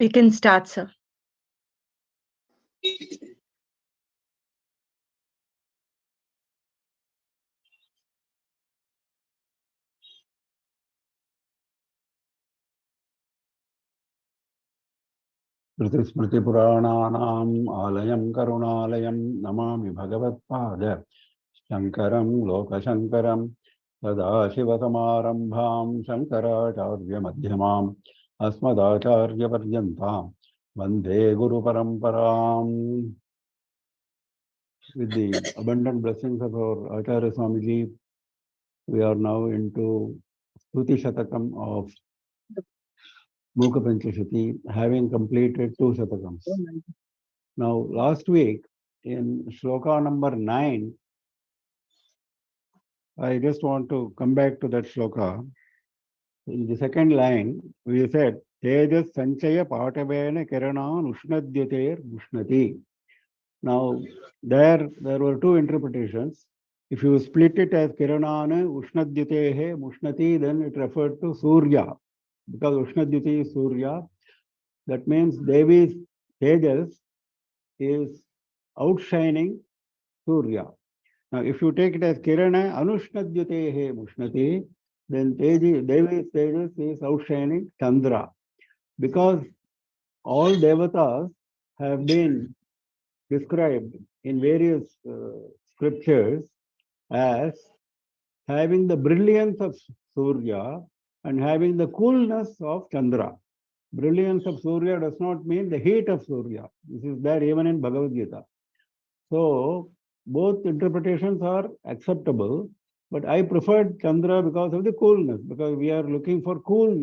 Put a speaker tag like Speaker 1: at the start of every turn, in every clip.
Speaker 1: We can start, sir.
Speaker 2: Smriti-Puranaanaam Alayam Karunalayam Namami Bhagavad-Pada Shankaram Lokashankaram Sadashiva-Samarambham Shankaracharya-Madhyamam Asmadacharya-Paryantam Vande Guru-Paramparam. With the abundant blessings of our Acharya Swamiji, we are now into Stuti Shatakam of Mookapanchashati, having completed 2 Shatakams. Now, last week in shloka number 9, I just want to come back to that shloka. In the second line, we said, Tejas Sanchaya Patavena Kiranan Ushnadyater Ushnati. Now, there were 2 interpretations. If you split it as Kiranana Ushnadyatehe Mushnati, then it referred to Surya. Because Ushnadhyate is Surya. That means Devi's Tejas is outshining Surya. Now, if you take it as Kirana Anushnadyatehe Mushnati, then Devi's Tejas is outshining Chandra. Because all devatas have been described in various scriptures as having the brilliance of Surya and having the coolness of Chandra. Brilliance of Surya does not mean the heat of Surya. This is there even in Bhagavad Gita. So, both interpretations are acceptable, but I preferred Chandra because of the coolness, because we are looking for cool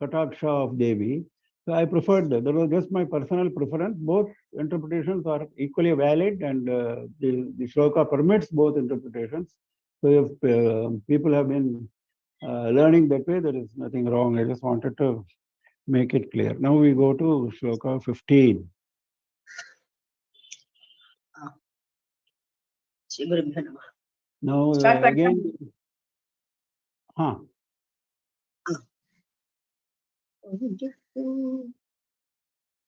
Speaker 2: Kataksha of Devi. So, I preferred that. That was just my personal preference. Both interpretations are equally valid, and the shloka permits both interpretations. So, if people have been learning that way, there is nothing wrong. I just wanted to make it clear. Now we go to shloka 15. Now again,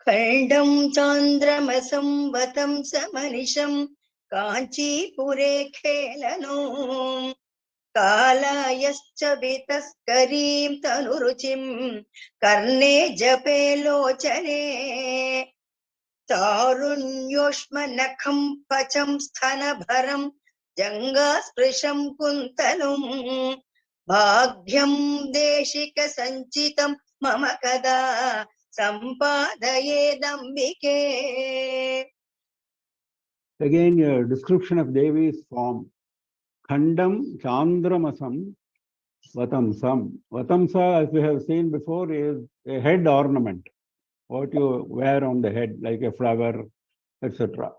Speaker 3: खण्डं चान्द्रमसं वतं समनिशं काञ्चीपुरे खेलनो कालायश्च वितस्करीं तनुरुचिं कर्णे जपे लोचने तारुण्योष्मनखं पचं स्तनभरं जङ्गास्पृशं कुन्तलं भाग्यं देशिकसञ्चितं मम कदा सम्पादयेदम्बिके.
Speaker 2: Again, a description of Devi's form. Khandam Chandramasam Vatamsam. Vatamsa, as we have seen before, is a head ornament. What you wear on the head, like a flower, etc.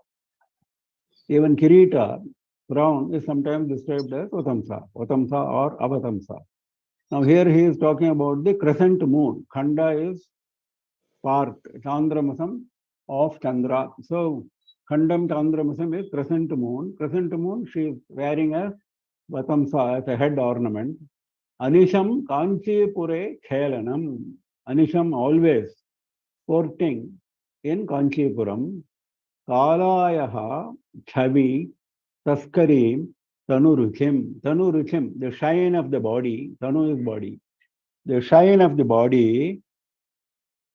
Speaker 2: Even Kirita, crown, is sometimes described as Vatamsa or Avatamsa. Now here he is talking about the crescent moon. Khanda is part, Chandramasam of Chandra. So Khandam Chandramasam is crescent moon. Crescent moon she is wearing as Vatamsa, as a head ornament. Anisham Kanchipure Khelanam. Anisham always sporting in Kanchipuram. Kalayaha Chavi Taskarim Tanuruchim. Tanuruchim, the shine of the body. Tanu is body. The shine of the body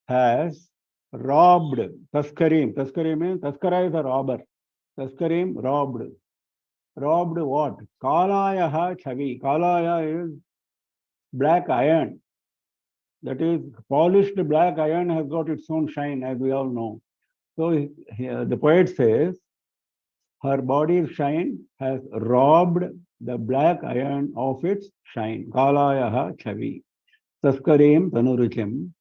Speaker 2: has robbed Taskarim. Taskarim means Taskara is a robber. Taskarim robbed. Robbed what? Kalayaha Chavi. Kalaya is black iron. That is, polished black iron has got its own shine, as we all know. So here the poet says, her body's shine has robbed the black iron of its shine. Kalayaha Chavi. Taskarim Tanuruchim.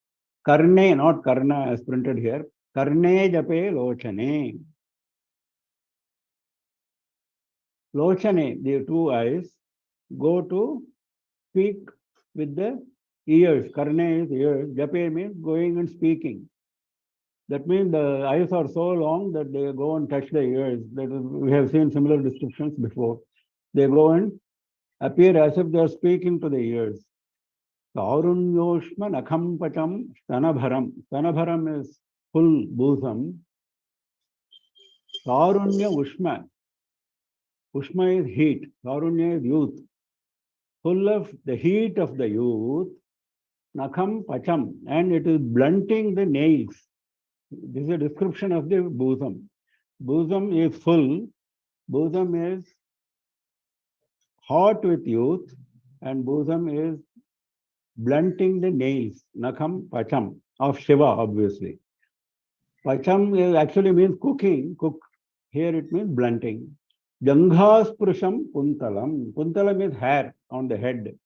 Speaker 2: Karne, not Karna as printed here. Karne Jape Lochane. Lochane, the 2 eyes, go to speak with the ears. Karne is ears. Jape means going and speaking. That means the eyes are so long that they go and touch the ears. That is, we have seen similar descriptions before. They go and appear as if they are speaking to the ears. Tarunyoshma Nakampacham Stanabharam. Stanabharam is full bosom. Tarunya Ushma. Ushma is heat. Tarunya is youth. Full of the heat of the youth. Nakam Pacham. And it is blunting the nails. This is a description of the bosom. Bosom is full. Bosom is hot with youth. And bosom is blunting the nails. Nakam Pacham. Of Shiva, obviously. Pacham actually means cooking. Cook. Here it means blunting. Janghaspurusham puntalam. Puntalam is hair on the head.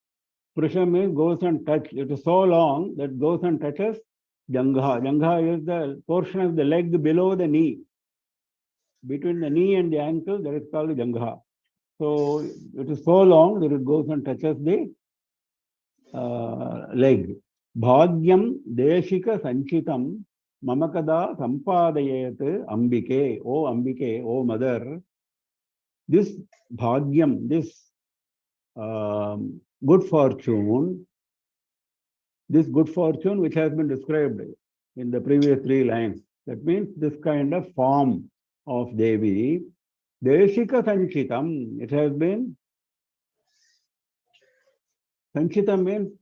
Speaker 2: Purusham means goes and touch. It is so long that goes and touches Jangha. Jangha is the portion of the leg below the knee. Between the knee and the ankle, that is called Jangha. So it is so long that it goes and touches the leg. Bhagyam deshika sanchitam mamakada sampadayet ambike. O ambike, O mother. This bhagyam, this good fortune which has been described in the previous 3 lines. That means this kind of form of Devi, Deshika Sanchitam, it has been, Sanchitam means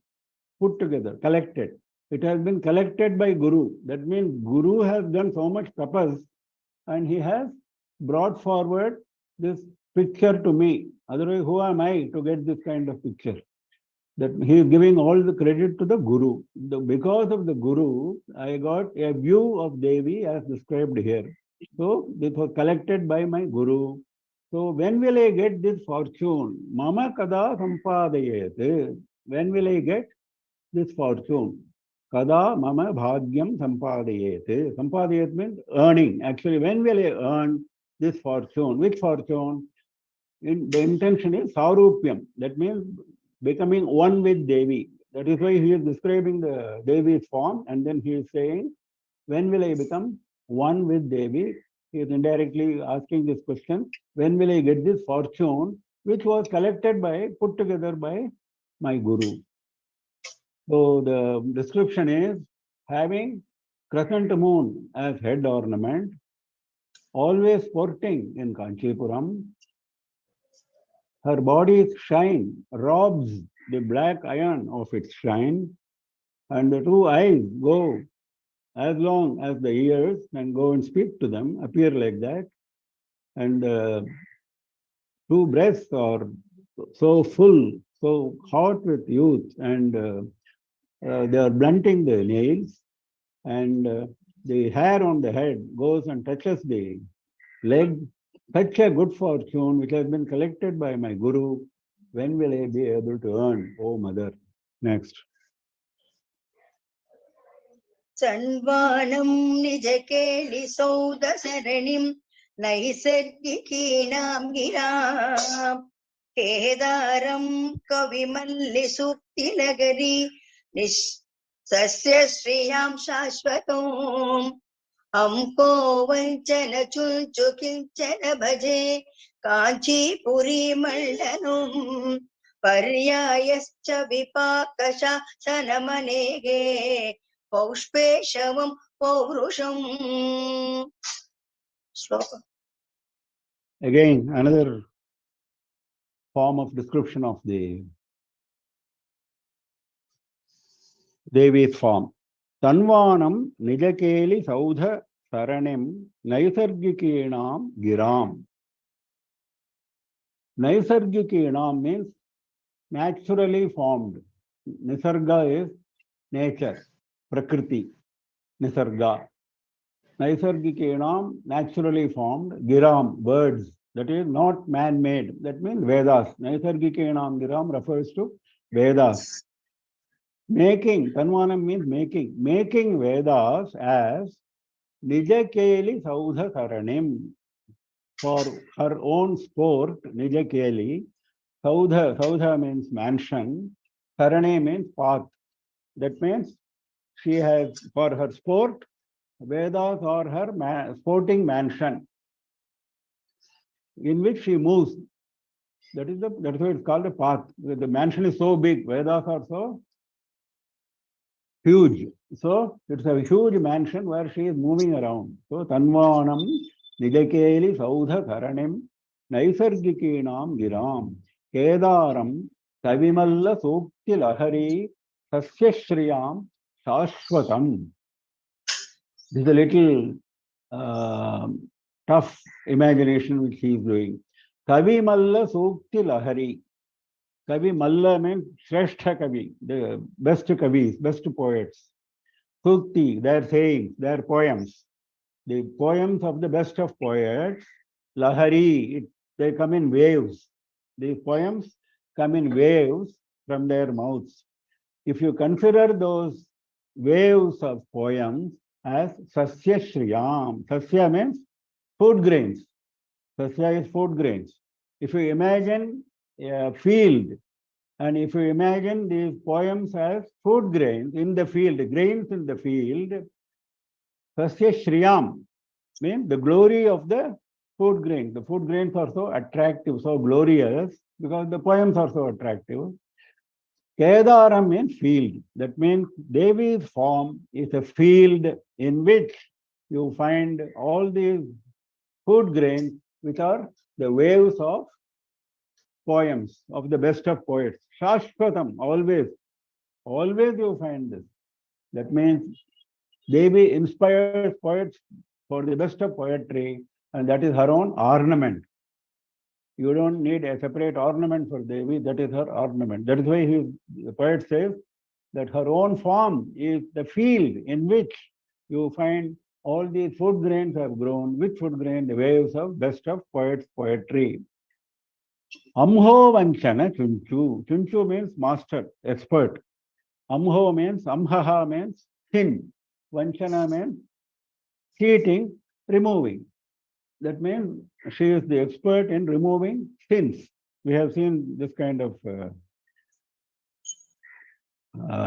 Speaker 2: put together, collected. It has been collected by Guru. That means Guru has done so much tapas and he has brought forward this picture to me. Otherwise, who am I to get this kind of picture? That he is giving all the credit to the Guru. Because of the Guru, I got a view of Devi as described here. So it was collected by my Guru. So when will I get this fortune? Mama kada sampadayet. When will I get this fortune? Kada mama bhagyam sampadayet. Sampadayet means earning. Actually, when will I earn this fortune? Which fortune? The intention is sarupyam. That means becoming one with Devi. That is why he is describing the Devi's form and then he is saying, when will I become one with Devi? He is indirectly asking this question, when will I get this fortune which was collected by, put together by my Guru. So the description is having crescent moon as head ornament, always sporting in Kanchipuram. Her body's shine robs the black iron of its shine, and the 2 eyes go as long as the ears and go and speak to them, appear like that. And 2 breasts are so full, so hot with youth, and they are blunting the nails, and the hair on the head goes and touches the leg. Such a good fortune which has been collected by my Guru. When will I be able to earn, O mother? Next.
Speaker 3: Sanvanam nijakeli sauda saranim naisargikinam giram Kedaram kavimalli sukti nagari sasya shriyam shashvatam Hamko vanchana chunchu kinchana bhaje Kanchipuri mandanum Paryayascha vipakasha sanamanege Paushpeshavam Paurusham. Shloka.
Speaker 2: Again, another form of description of the Devi's form. Tanvanam nijakeli saudha saranim naisargikinam giram. Naisargikinam means naturally formed. Nisarga is nature, prakriti, nisarga. Naisargikinam, naturally formed. Giram, birds, that is not man-made. That means Vedas. Naisargikinam giram refers to Vedas. Making, Tanvanam means making Vedas as Nijakeli Saudha Saranim. For her own sport, Nijakeli, Saudha means mansion, Sarane means path. That means she has, for her sport, Vedas are her sporting mansion in which she moves. That's why it's called a path. The mansion is so big, Vedas are so huge. So it's a huge mansion where she is moving around. So Tanvanam Nijakeli Saudha Karanim Naisargikinam Giram Kedaram Kavimalla Sukti Lahari Sasyashriyam Shashwatam. This is a little tough imagination which he is doing. Kavimalla Sukti Lahari. Kavi Malla means Shrestha Kavi, the best Kavis, best poets. Sukti, their sayings, their poems. The poems of the best of poets, Lahari, they come in waves. These poems come in waves from their mouths. If you consider those waves of poems as Sasya Shriyam, Sasya means food grains. Sasya is food grains. If you imagine a field, and if you imagine these poems as food grains in the field, grains in the field, Sasya Shriyam means the glory of the food grains. The food grains are so attractive, so glorious, because the poems are so attractive. Kedaram means field. That means Devi's form is a field in which you find all these food grains, which are the waves of poems, of the best of poets. Shashvatam, always, always you find this. That means Devi inspires poets for the best of poetry, and that is her own ornament. You don't need a separate ornament for Devi, that is her ornament. That is why the poet says that her own form is the field in which you find all these food grains have grown. Which food grain? The waves of best of poets' poetry. Amho Vanchana Chunchu. Chunchu means master, expert. Amho means, Amhaha means thin. Vanchana means cheating, removing. That means she is the expert in removing sins. We have seen this kind of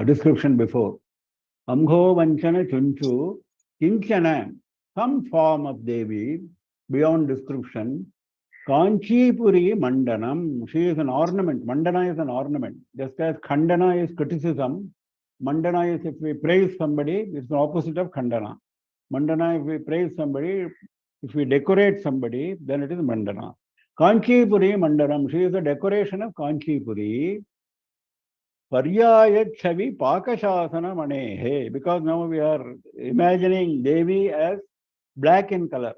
Speaker 2: description before. Amho Vanchana Chunchu Kinchana, some form of Devi beyond description. Kanchipuri Mandanam, she is an ornament. Mandana is an ornament. Just as Khandana is criticism, Mandana is if we praise somebody, it's the opposite of Khandana. Mandana, if we praise somebody, if we decorate somebody, then it is Mandana. Kanchipuri Mandanam, she is a decoration of Kanchipuri. Paryaya Chavi Pakashasana Manehe, because now we are imagining Devi as black in color.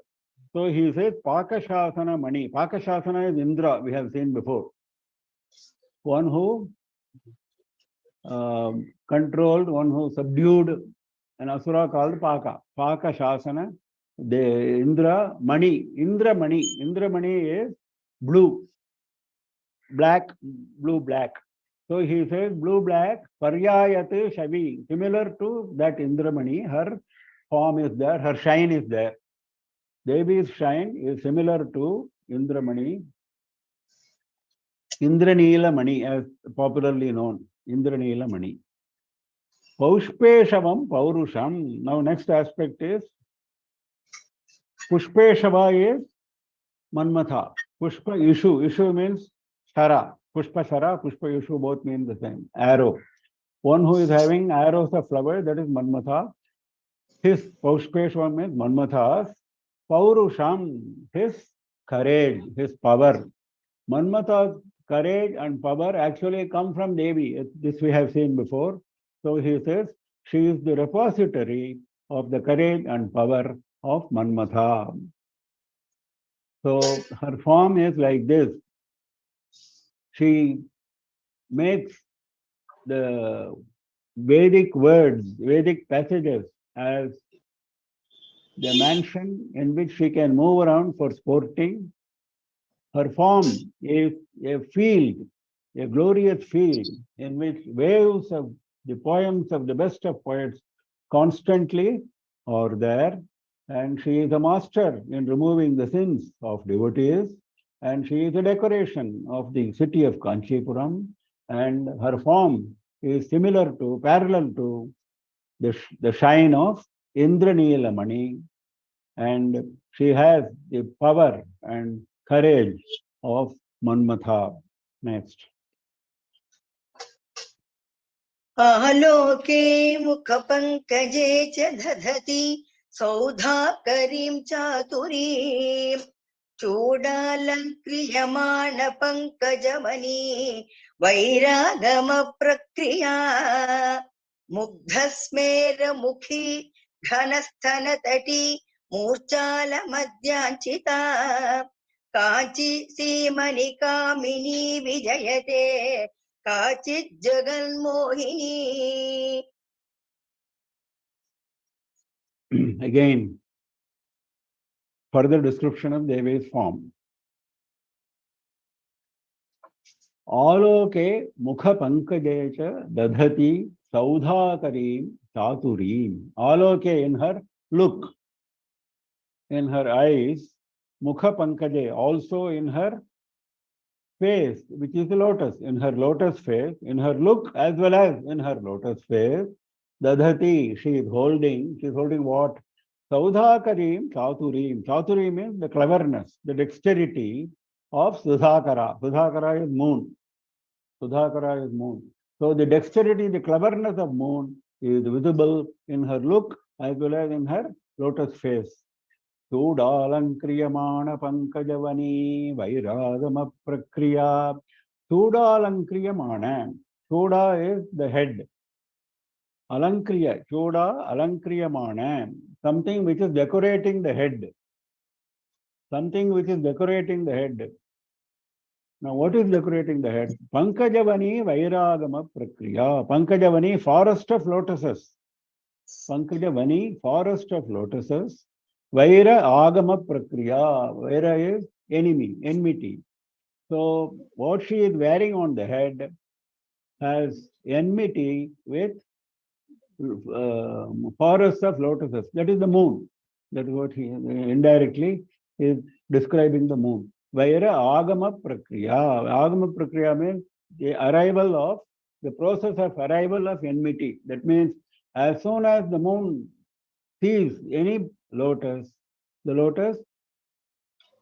Speaker 2: So he says Pakashasana Mani. Pakashasana is Indra, we have seen before. One who controlled, one who subdued an asura called Paka. Pakashasana, the Indra Mani. Indra Mani. Indra Mani is blue, black, blue, black. So he says blue, black, Paryayate Shavi. Similar to that Indramani, her form is there, her shine is there. Devi's shine is similar to Indramani, Indranila Mani, as popularly known, Indranila Mani. Paushpeshavam Paurusham. Now, next aspect is Pushpeshava is Manmatha. Pushpa Ishu. Ishu means Shara. Pushpa Shara, Pushpa Ishu both mean the same. Arrow. One who is having arrows of flowers, that is Manmatha. His Paushpeshava means Manmatha's. Paurusham, his courage, his power. Manmatha's courage and power actually come from Devi. This we have seen before. So he says she is the repository of the courage and power of Manmatha. So her form is like this. She makes the Vedic words, Vedic passages as the mansion in which she can move around for sporting. Her form is a field, a glorious field in which waves of the poems of the best of poets constantly are there. And she is a master in removing the sins of devotees. And she is a decoration of the city of Kanchipuram. And her form is similar to, parallel to the shine of Indranila Mani. And she has the power and courage of Manmatha. Next.
Speaker 3: आलोके मुखपङ्कजे च दधति सौधाकरीं चातुरीं चूडालङ्क्रियमाणपङ्कजमनी वैरागमप्रक्रिया मुग्धस्मेरमुखी घनस्तनतटी मूर्च्छालमध्याञ्चिता काची सीमनि कामिनी विजयते काचित् जगन्मोहिनी.
Speaker 2: Again, further description of Devi's form. Aloke mukha pankajecha dadhati saudhakarim chaturim. Aloke, in her look, in her eyes, mukha pankaje, also in her face, which is the lotus, in her lotus face, in her look as well as in her lotus face, dadhati, she is holding what? Saudhakarim chaturim. Chaturim means the cleverness, the dexterity of Sudhakara. Sudhakara is moon. Sudhakara is moon. So the dexterity, the cleverness of moon is visible in her look as well as in her lotus face. Sudhalankriyamana pankajavani vairagama prakriya. Sudhalankriyamana. Suda is the head. Alankriya. Suda alankriyamana. Something which is decorating the head. Something which is decorating the head. Now, what is decorating the head? Pankajavani Vairagama Prakriya. Pankajavani, forest of lotuses. Pankajavani, forest of lotuses. Vaira Agama Prakriya. Vaira is enemy, enmity. So, what she is wearing on the head has enmity with forests of lotuses. That is the moon. That is what he indirectly is describing the moon. Vaira Agama Prakriya. Agama Prakriya means the arrival of, the process of arrival of enmity. That means as soon as the moon sees any lotus, the lotus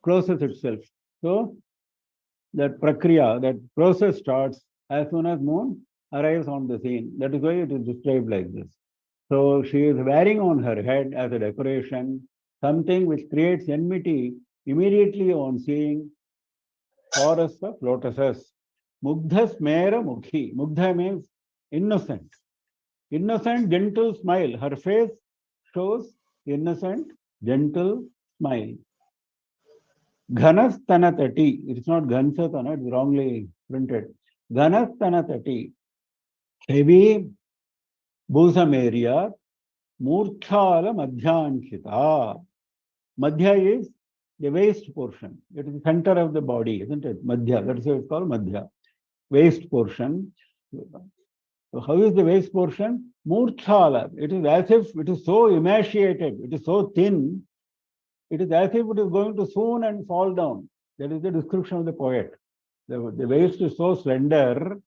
Speaker 2: closes itself. So that Prakriya, that process starts as soon as moon arrives on the scene. That is why it is described like this. So she is wearing on her head as a decoration something which creates enmity immediately on seeing forests of lotuses. Mugdha smera mukhi. Mugdha means innocent. Innocent, gentle smile. Her face shows innocent, gentle smile. Ghanastanatati. It's not Ghansatana, it's wrongly printed. Ghanastanatati. Heavy bosom area. Murchala madhyanchita. Madhya is the waist portion. It is the center of the body, isn't it? Madhya. That's why it's called Madhya. Waist portion. So how is the waist portion? Murchala. It is as if it is so emaciated, it is so thin, it is as if it is going to swoon and fall down. That is the description of the poet. The waist is so slender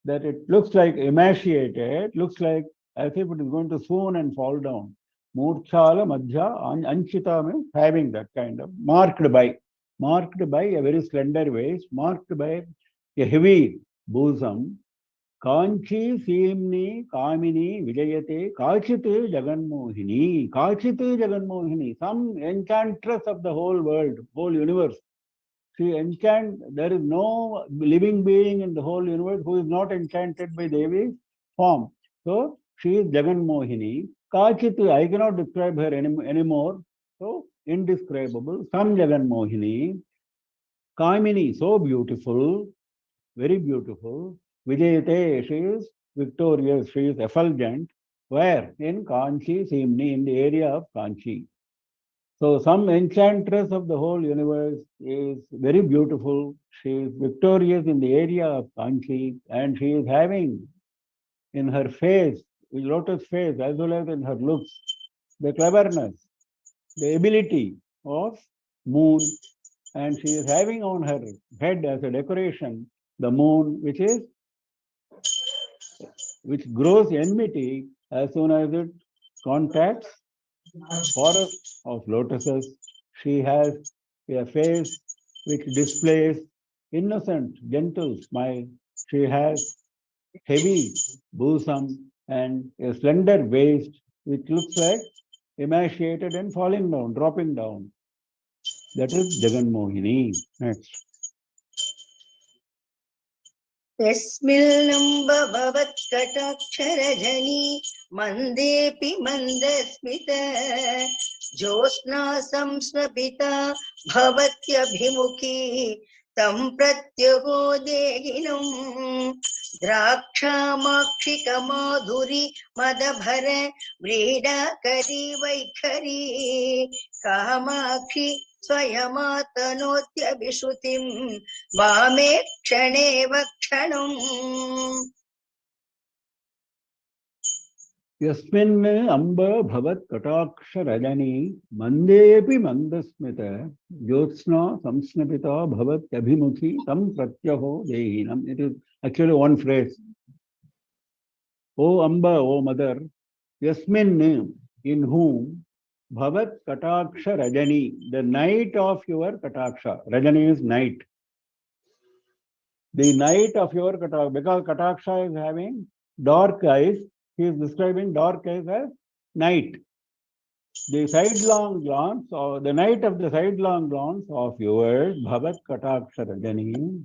Speaker 2: that it looks like emaciated, looks like as if it is going to swoon and fall down. Murchala Madhya Anchita means having that kind of marked by a very slender waist, marked by a heavy bosom. Kanchi Simni Kamini Vijayate Kachite Jaganmohini. Kachite Jaganmohini. Some enchantress of the whole world, whole universe. She enchant. There is no living being in the whole universe who is not enchanted by Devi's form. So she is Jaganmohini. Kachite, I cannot describe her anymore. So indescribable. Some Jaganmohini. Kamini, so beautiful, very beautiful. Vijayate, she is victorious, she is effulgent. Where? In Kanchi Simni, in the area of Kanchi. So some enchantress of the whole universe is very beautiful. She is victorious in the area of Kanchi, and she is having in her face, with lotus face, as well as in her looks, the cleverness, the ability of moon, and she is having on her head as a decoration the moon, which grows enmity as soon as it contacts forest of lotuses. She has a face which displays innocent, gentle smile. She has heavy bosom and a slender waist, which looks like emaciated and falling down, dropping down. That is Jaganmohini. Next.
Speaker 3: यस्मिन्नम्ब भवत्कटाक्षरजनी मन्देऽपि मन्दस्मित Jyotsna संस्नपिता भवत्यभिमुखी तं प्रत्यहो देहिनम् द्राक्षामाक्षिकमाधुरि मदभर व्रीडाकरी वैखरी कामाक्षि स्वयमातनोत्यभिश्रुतिं वामे क्षणेव क्षणम्
Speaker 2: Yasmin amba bhavat kataksha rajani mandepi mandasmita jyotsna samsnapita bhavat abhimukhi tam pratyaho dehinam. It is actually one phrase. O Amba, O Mother, Yasmin, in whom bhavat kataksha rajani, the night of your kataksha. Rajani is night. The night of your kataksha, because kataksha is having dark eyes, he is describing dark eyes as night. The sidelong glance, or the night of the sidelong glance of yours, bhavat kataksha rajani,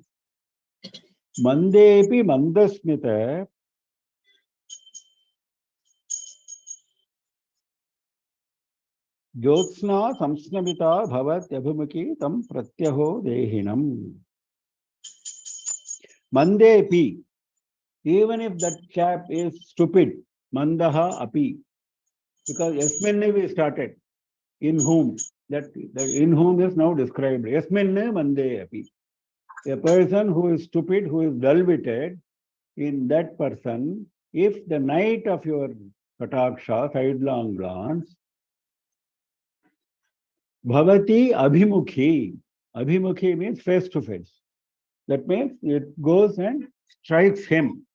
Speaker 2: mandepi mandasmita, Jyotsna samsnabita bhavat abhimukhi tam pratyaho dehinam. Mandepi, even if that chap is stupid, mandaha api, because yasminne we started, in whom, that in whom is now described, yasminne mande api. A person who is stupid, who is dull-witted, in that person, if the night of your kataksha, sidelong glance, bhavati abhimukhi, abhimukhi means face to face. That means it goes and strikes him.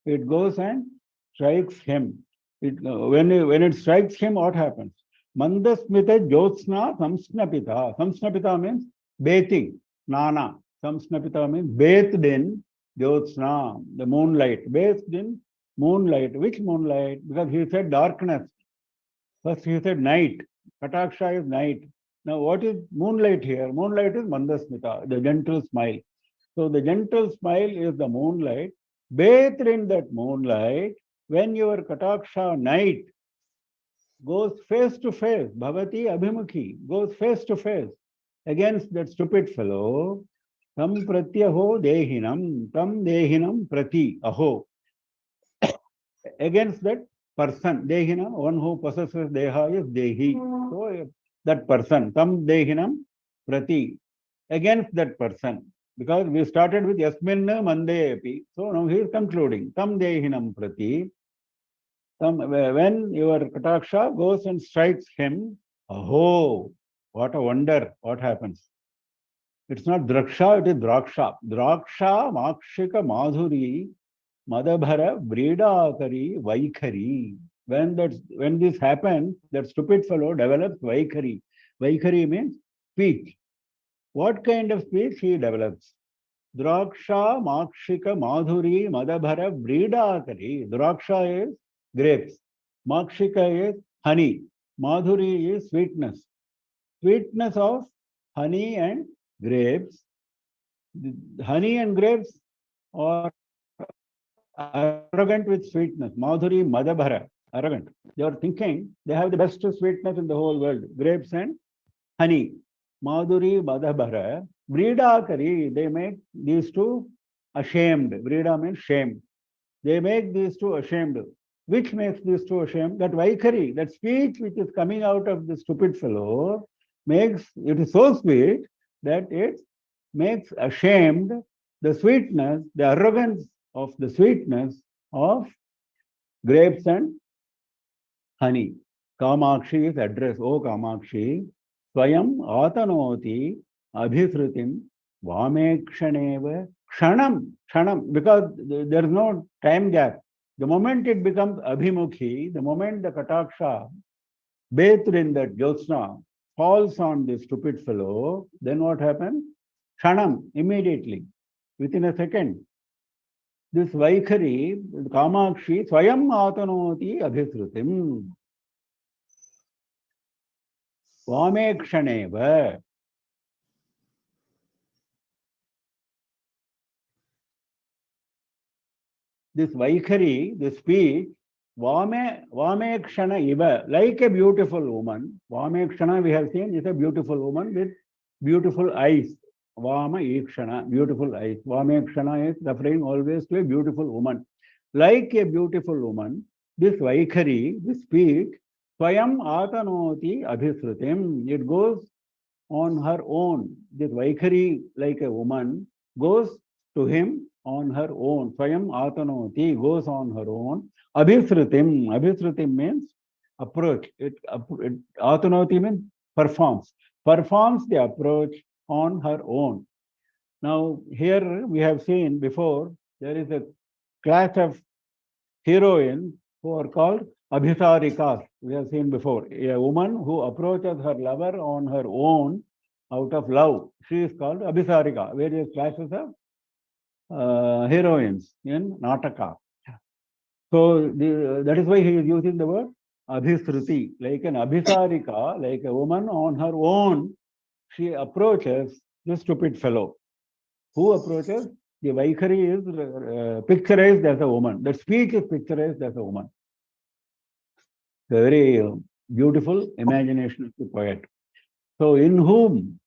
Speaker 2: It goes and strikes him. When it strikes him, what happens? Mandasmita jyotsna samsnapita. Samsnapita means bathing. Nana. Samsnapita means bathed in jyotsna, the moonlight. Bathed in moonlight. Which moonlight? Because he said darkness. First he said night. Kataksha is night. Now what is moonlight here? Moonlight is mandasmita, the gentle smile. So the gentle smile is the moonlight. Bathed in that moonlight, when your kataksha night goes face to face, bhavati abhimukhi, goes face to face against that stupid fellow, tam pratyaho dehinam prati aho, against that person, dehina, one who possesses deha is dehi. So that person, tam dehinam prati, against that person. Because we started with yasminna mande api. So now he is concluding. Tam dehinam prati. When your kataksha goes and strikes him, oh, what a wonder, what happens? It's not draksha, it is draksha. Draksha, makshika, madhuri, madabhara, vridakari, vaikhari. When this happens, that stupid fellow develops vaikhari. Vaikhari means speech. What kind of speech he develops? Draksha, makshika, madhuri, madabhara, vridakari. Draksha is grapes. Makshika is honey. Madhuri is sweetness. Sweetness of honey and grapes. Honey and grapes are arrogant with sweetness. Madhuri, madabhara, arrogant. They are thinking they have the best sweetness in the whole world. Grapes and honey. Madhuri, madabhara, vridakari. They make these two ashamed. Vrida means shame. They make these two ashamed. Which makes these two ashamed? That vaikhari, that speech which is coming out of the stupid fellow, makes it is so sweet that it makes ashamed the sweetness, the arrogance of the sweetness of grapes and honey. Kamakshi is address. O Kamakshi, Swayam Atanoti Abhisrutim Vamekshaneva Kshanam, because there is no time gap. The moment it becomes Abhimukhi, the moment the Kataksha, bathed in that Jyotsna, falls on this stupid fellow, then what happens? Kshanam, immediately, within a second. This Vaikhari, Kamakshi, Swayam Atanoti Abhisrutim. Vamekshaneva. This Vaikhari, this speech, Vamekshana Iva, like a beautiful woman. Vamekshana, we have seen, is a beautiful woman with beautiful eyes. Vama Ikshana, beautiful eyes. Vamekshana is referring always to a beautiful woman. Like a beautiful woman, this Vaikhari, this speech, Swayam Atanoti Abhisrutim, it goes on her own. This Vaikhari, like a woman, goes to him on her own. Swayam Atanoti goes on her own. Abhisrutim. Abhisrutim means approach. Atanoti means performs. Performs the approach on her own. Now, here we have seen before, there is a class of heroines who are called Abhisarikas. We have seen before. A woman who approaches her lover on her own out of love. She is called Abhisarika. Various classes of heroines in Nataka. So that is why he is using the word Abhisruti. Like an Abhisarika, like a woman on her own, she approaches the stupid fellow. Who approaches? The Vaikhari is picturized as a woman. The speech is picturized as a woman. The very beautiful imagination of the poet. So, in whom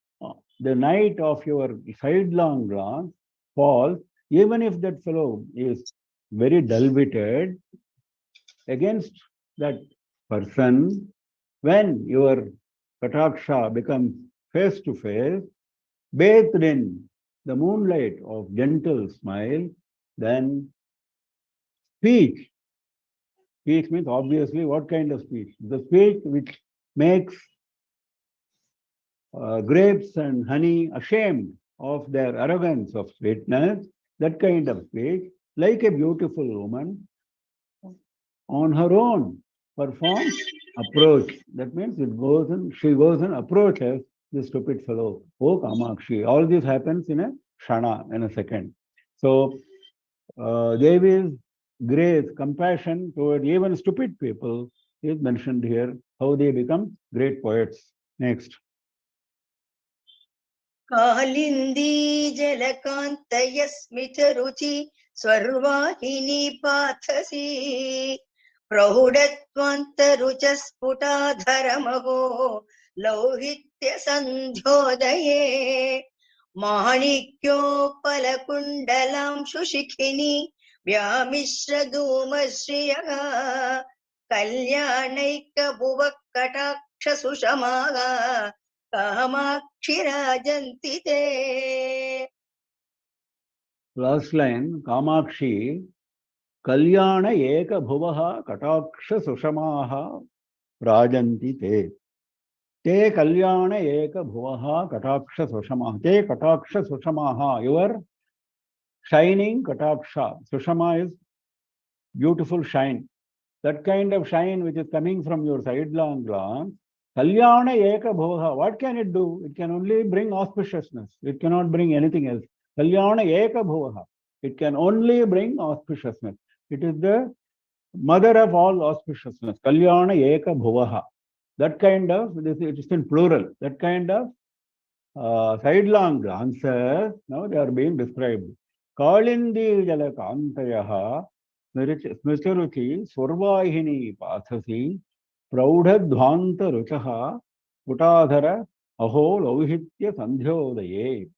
Speaker 2: the night of your sidelong glance falls, even if that fellow is very dull-witted, against that person, when your kataksha becomes face to face, bathed in the moonlight of gentle smile, then speech. Speech means obviously what kind of speech? The speech which makes grapes and honey ashamed of their arrogance of sweetness, that kind of speech, like a beautiful woman on her own performs approach. That means she goes and approaches the stupid fellow. Oh, Kamakshi. All this happens in a shana, in a second. So, Devi's grace, compassion toward even stupid people is mentioned here, how they become great poets. Next.
Speaker 3: Kalindi जलकान्तयस्मितरुचि स्वर्वाहिनी पाथसी प्रौढत्वान्तरुचस्फुटाधरमहो लौहित्यसन्ध्योदये माणिक्योपलकुण्डलांशुशिखिनी व्यामिश्रधूमश्रियः कल्याणैकभुवः कटाक्षसुषमाः कामाक्षिराजन्ति ते.
Speaker 2: Last line, Kamakshi, Kalyana Eka Bhuvaha Kataksha Sushamaha Rajanti Te. Te Kalyana Eka Bhuvaha Kataksha Sushamaha. Te Kataksha Sushamaha. Your shining Kataksha. Sushama is beautiful shine. That kind of shine which is coming from your sidelong glance. Kalyana Eka Bhuvaha. What can it do? It can only bring auspiciousness. It cannot bring anything else. Kalyana Eka Bhuvaha. It can only bring auspiciousness. It is the mother of all auspiciousness. Kalyana Eka Bhuvaha. That kind of, it is in plural, that kind of sidelong glances, now they are being described. Kalindi Jalakantayaha, Smritaruchi, Swarvahini Pathasi, Praudhadvanta Ruchaha, Putadhara, Aho Lauhitya Sandhyodaye.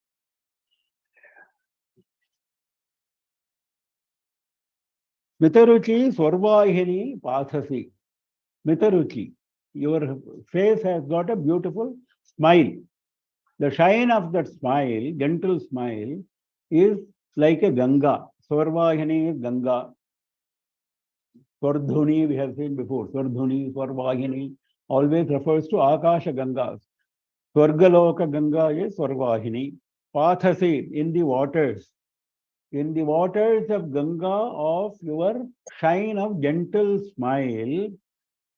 Speaker 2: Smitaruchi, Swarvahini Pathasi. Smitaruchi, your face has got a beautiful smile. The shine of that smile, gentle smile, is like a Ganga. Swarvahini is Ganga. Swardhuni, we have seen before. Swardhuni, Swarvahini, always refers to Akasha Gangas. Swargaloka Ganga is Swarvahini. Pathasi, in the waters. In the waters of Ganga, of your shine of gentle smile.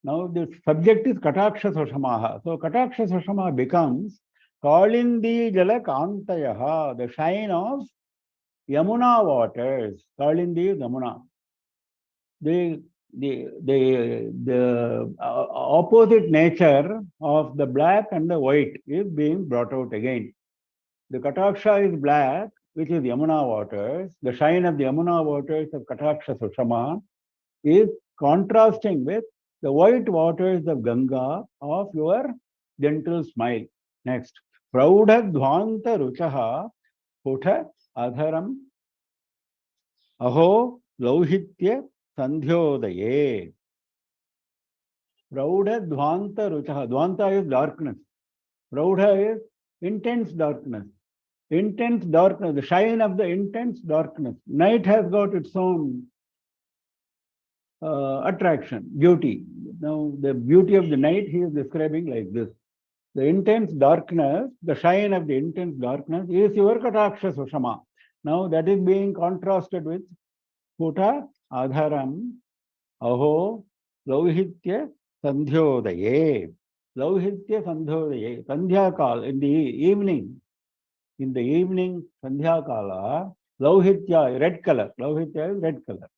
Speaker 2: Now the subject is Kataksha Sushamaha. So Kataksha Sushamaha becomes Kalindi Jala Kantayaha, the shine of Yamuna waters, Kalindi Yamuna. The opposite nature of the black and the white is being brought out again. The Kataksha is black, which is Yamuna waters. The shine of the Yamuna waters of Kataksha Sushama is contrasting with the white waters of Ganga of your gentle smile. Next. Praudha Dhvanta Ruchaha Putha Adharam Aho Lauhitya Sandhyodaye. Praudha Dhvanta Ruchaha. Dhvanta is darkness. Praudha is intense darkness. Intense darkness, the shine of the intense darkness. Night has got its own attraction, beauty. Now, the beauty of the night he is describing like this. The intense darkness, the shine of the intense darkness is your Kataksha Sushama. Now, that is being contrasted with Puta Adharam Aho Lauhitya Sandhyodaye. Lauhitya Sandhyodaye. Sandhya Kal, in the evening, Sandhya Kala, Lauhitya, red color. Lauhitya is red color.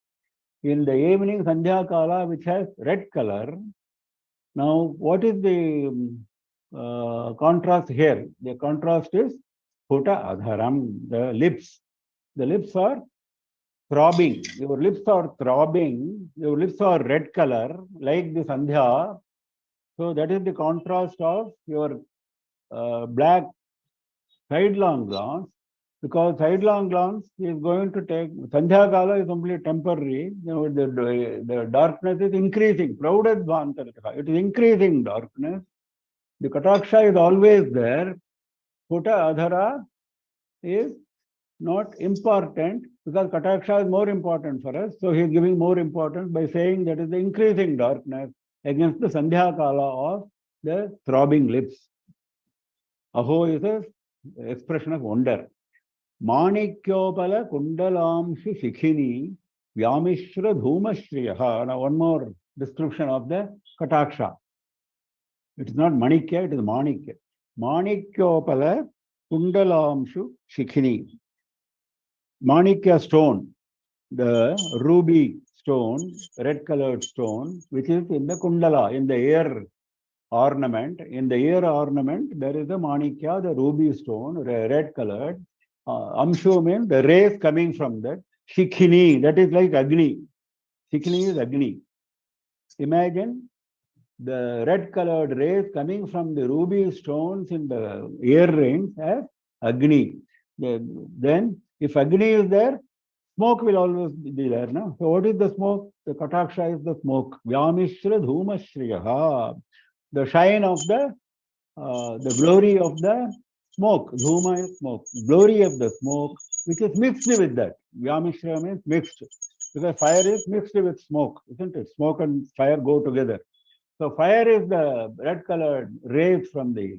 Speaker 2: In the evening, Sandhya Kala, which has red color. Now, what is the contrast here? The contrast is Puta Adharam, the lips. The lips are throbbing. Your lips are throbbing. Your lips are red color, like the Sandhya. So, that is the contrast of your black sidelong glance, because sidelong glance is going to take, Sandhya Kala is only temporary, the darkness is increasing, Praudadvantaraka, it is increasing darkness. The Kataksha is always there. Puta Adhara is not important, because Kataksha is more important for us, so he is giving more importance by saying that is the increasing darkness against the Sandhya Kala of the throbbing lips. Aho is a expression of wonder. Manikyopala Kundalamshi Shikhini Vyamishra Dhumashriyaha. Now, one more description of the Kataksha. It is not Manikya, it is Manikya. Manikyopala Kundalamshu Shikhini. Manikya stone, the ruby stone, red colored stone, which is in the Kundala, in the ear ornament. In the ear ornament, there is a Manikya, the ruby stone, red colored. Amshu means the rays coming from that. Shikhini, that is like Agni. Shikhini is Agni. Imagine the red colored rays coming from the ruby stones in the earrings as Agni. Then, if Agni is there, smoke will always be there. No? So, what is the smoke? The Kataksha is the smoke. Vyamishra Dhumashriyaha. The shine of the glory of the smoke. Dhuma is smoke. Glory of the smoke, which is mixed with that. Vyamishra means mixed. Because fire is mixed with smoke, isn't it? Smoke and fire go together. So fire is the red colored rays from the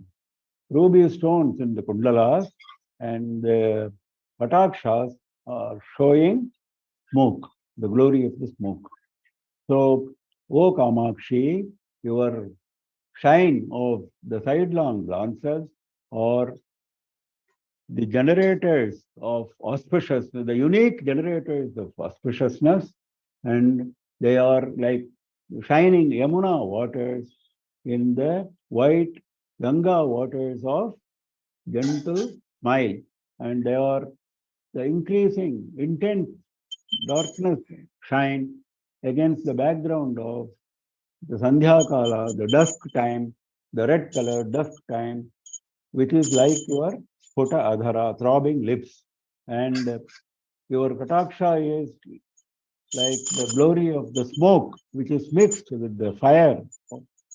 Speaker 2: ruby stones in the kundalas, and the Katakshas are showing smoke, the glory of the smoke. So, O Kamakshi, your shine of the sidelong glances, or the generators of auspiciousness, the unique generators of auspiciousness, and they are like shining Yamuna waters in the white Ganga waters of gentle smile, and they are the increasing intense darkness shine against the background of the Sandhya Kala, the dusk time, the red color dusk time, which is like your Puta Adhara, throbbing lips. And your Kataksha is like the glory of the smoke, which is mixed with the fire,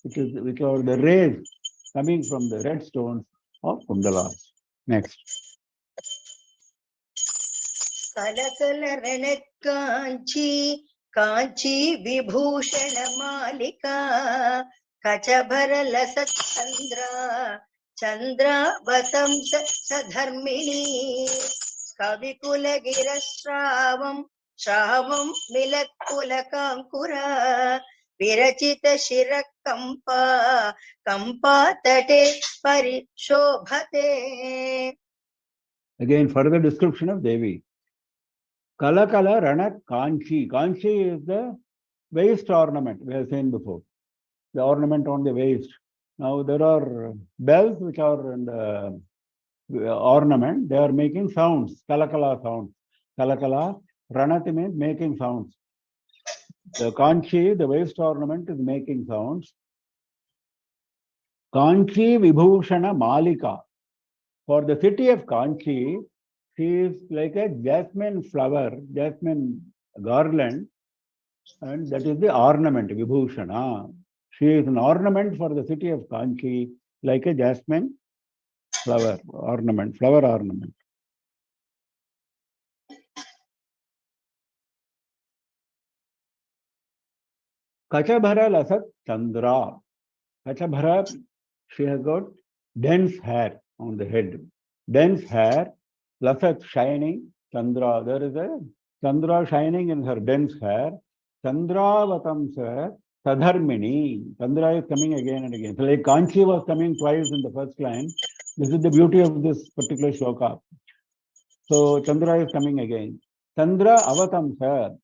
Speaker 2: which are the rays coming from the red stones of Kundala. Next.
Speaker 3: Kalakala Kanchi Kanchi Vibhushana Malika Kachabhara Lasat Chandra Vatamsa Sadharmini Kavikula Girashravam Shravam Milatkula Kankura Virachita Shirakampa Kampa Tate Parishobhate.
Speaker 2: Again, further description of Devi. Kalakala Ranat Kanchi. Kanchi is the waist ornament we have seen before. The ornament on the waist. Now there are bells which are in the ornament. They are making sounds. Kalakala sounds. Kalakala. Ranati means making sounds. The Kanchi, the waist ornament, is making sounds. Kanchi Vibhushana Malika. For the city of Kanchi, she is like a jasmine flower, jasmine garland, and that is the ornament, Vibhushana. She is an ornament for the city of Kanchi, like a jasmine flower ornament, flower ornament. Kachabhara Lasat Chandra. Kachabhara, she has got dense hair on the head. Dense hair, Lasat shining, Chandra. There is a Chandra shining in her dense hair. Chandravatamsa Sadharmini. Chandra is coming again and again. So like Kanchi was coming twice in the first line. This is the beauty of this particular shloka. So Chandra is coming again. Chandra Avatamsa,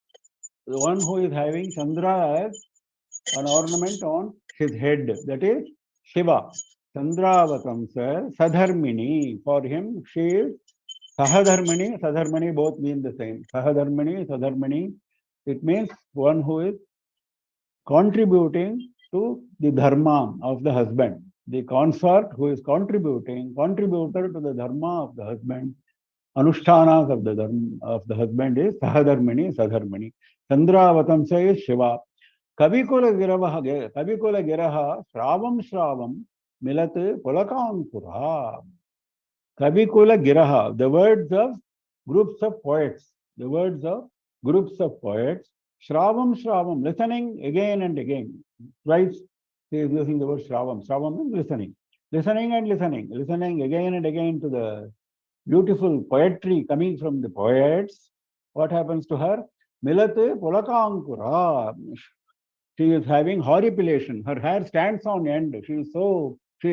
Speaker 2: the one who is having Chandra as an ornament on his head, that is Shiva. Chandravatamsa Sadharmini. For him, she is Sahadharmini. Sadharmini both mean the same. Sahadharmini, Sadharmini. It means one who is contributing to the dharma of the husband. The consort who is contributor to the dharma of the husband. Anushtanas of the dharma of the husband is Sahadharmini, Sadharmini. Chandravatamsa is Shiva. Kavikula Giraha Shravam Milat Pulakankura. Kavikula Giraha, the words of groups of poets, the words of groups of poets. Shravam, listening again and again. Twice he is using the word Shravam. Shravam means listening. Listening again and again to the beautiful poetry coming from the poets. What happens to her? Milate Pulakankura. She is having horripilation. Her hair stands on end. She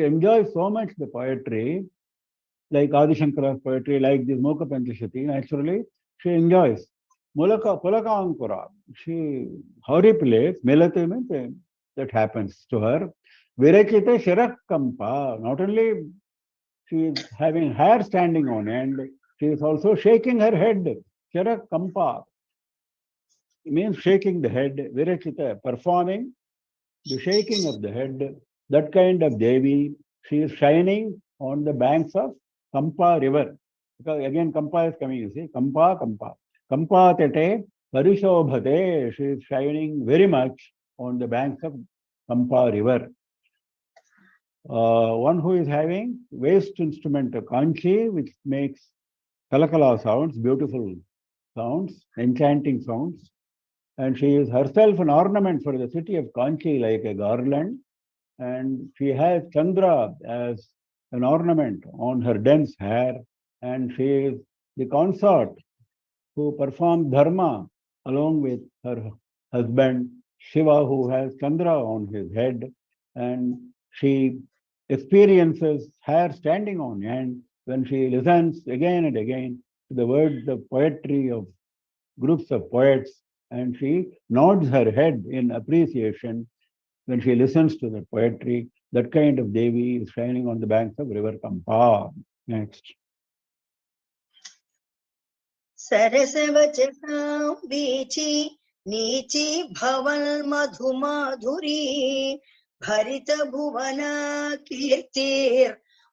Speaker 2: enjoys so much the poetry, like Adi Shankara's poetry, like this Mookapanchashati. Naturally, she enjoys. Pulakankura. She horripilates. Milate means that happens to her. Virachita Shirakkampa. Not only she is having hair standing on end, she is also shaking her head. Shirakkampa means shaking the head. Virachita, performing the shaking of the head, that kind of Devi, she is shining on the banks of Kampa river. Because again, Kampa is coming, you see, Kampa. Kampa tete parishobhate, she is shining very much on the banks of Kampa river. One who is having waist instrument, Kanchi, which makes Kalakala sounds, beautiful sounds, enchanting sounds. And she is herself an ornament for the city of Kanchi, like a garland. And she has Chandra as an ornament on her dense hair. And she is the consort who performs dharma along with her husband Shiva, who has Chandra on his head. And she experiences hair standing on end when she listens again and again to the words of poetry of groups of poets, and she nods her head in appreciation when she listens to the poetry. That kind of Devi is shining on the banks of river Kampa. Next.
Speaker 3: सरसवचसां वीची नीची भवल मधुमाधुरी भरित भुवना कीर्तिर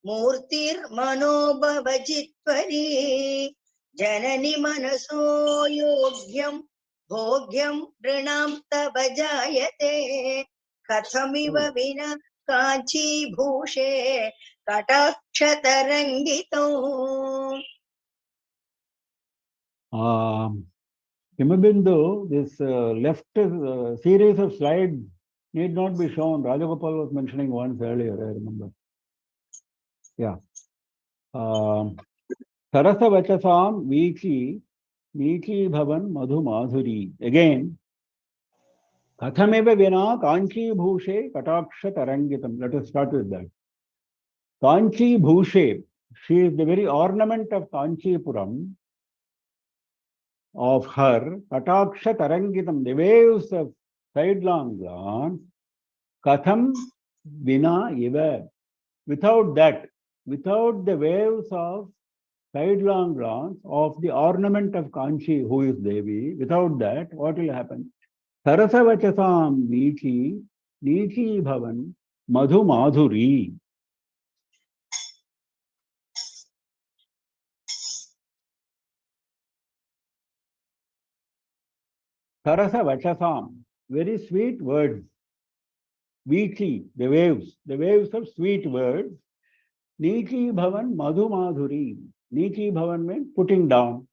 Speaker 3: मूर्तिर्मनोभवजित्परी जननि मनसो योग्यं भोग्यं नृणां तव जायते कथमिव विना काञ्चीभूषे कटाक्षतरङ्गितौ
Speaker 2: Himabindu, this left series of slides need not be shown. Rajagopal was mentioning once earlier, I remember. Yeah. Sarasa Vachasam Vichi Bhavan Madhu Madhuri. Again, Kathameva Vina Kanchi Bhushe Kataksha Tarangitam. Let us start with that. Kanchi Bhushe. She is the very ornament of Kanchipuram. of her, Kataksha Tarangitam, the waves of sidelong glance, Katham Vina Iva. Without that, without the waves of sidelong glance of the ornament of Kanchi, who is Devi, without that, what will happen? Sarasavachasam Nichi, Nichi Bhavan, Madhu Madhuri. Sarasavachasam, very sweet words. Vichi, the waves of sweet words. Nichi Bhavan Madhu Madhuri. Nichi Bhavan means putting down